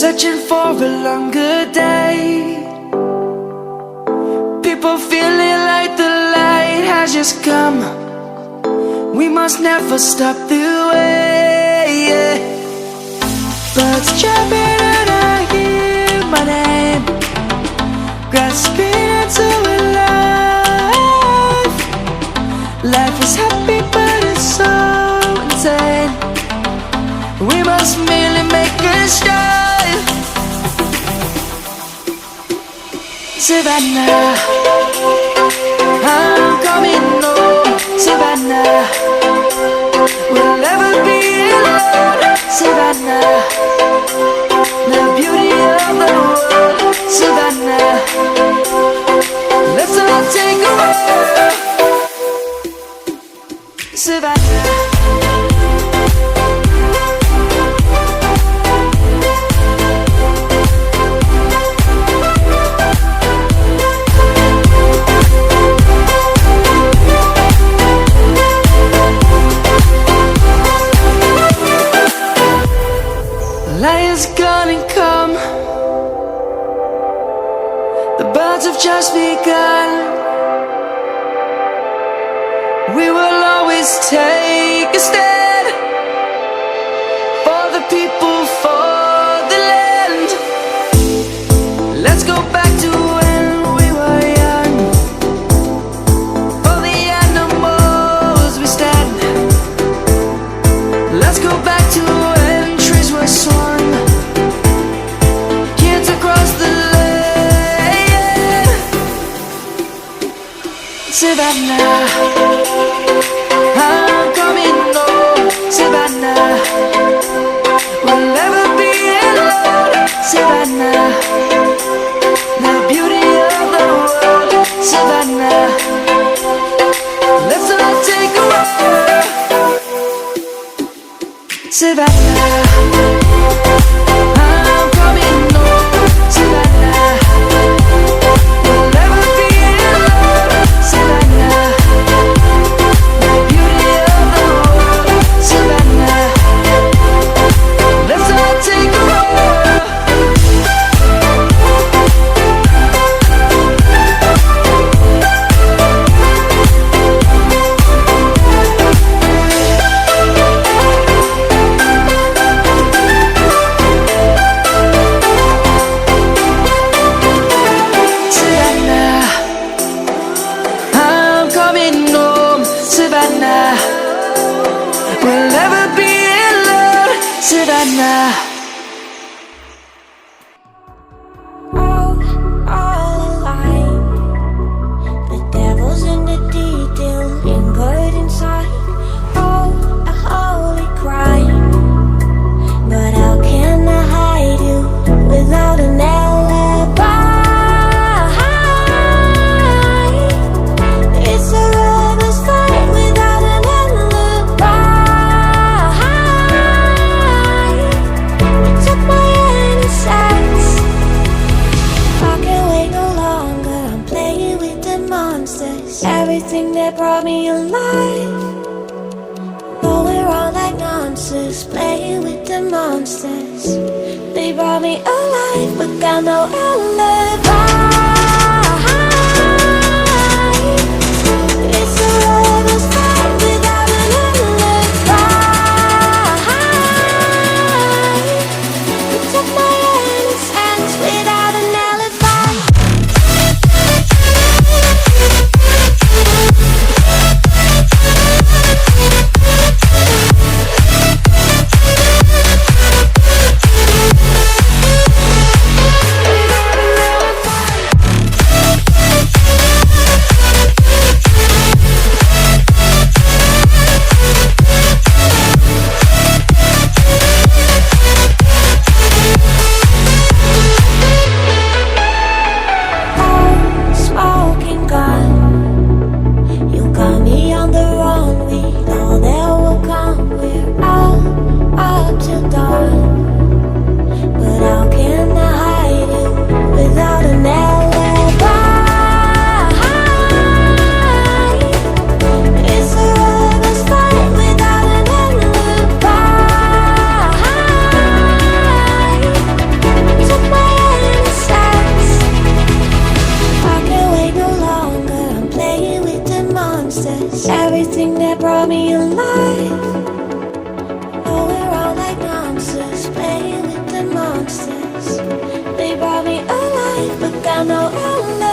searching for a longer day. People feeling like the light has just come. We must never stop the way. Birds jumping and I hear my name, grasping into a life. Life is happy but it's so insane. We must merely make a start. Savannah, I'm coming home. Savannah, we'll never be alone. Savannah, the beauty of the world. Savannah, let's all take a walk. Savannah. Light is gonna come. The birds have just begun. We will always take a stand for the people, for the land. Let's go back to when we were young. For the animals we stand. Let's go back to when trees were swung. Savannah, I'm coming home. Savannah, we'll never be alone. Savannah, the beauty of the world. Savannah, let's all take a walk. Savannah, I'm coming home. Savannah, we'll never be alone. Savannah, the beauty of the world. Savannah, let's all take a walk. Savannah, I'm coming home. Savannah, we'll never be alone. Savannah. All alive. The devil's in the detail, lingered inside. Oh, a holy crime. But how can I hide you without an alibi? It's a lover's fight without an alibi. You took my innocence. I can't wait no longer. I'm playing with the monsters. Everything that brought me alive. Going wrong like nonsense. Playing with the monsters. They brought me alive, but got no alibi. It's a lover's fight without an alibi. You took my innocence without an alibi. Without an alibi. I know I'll never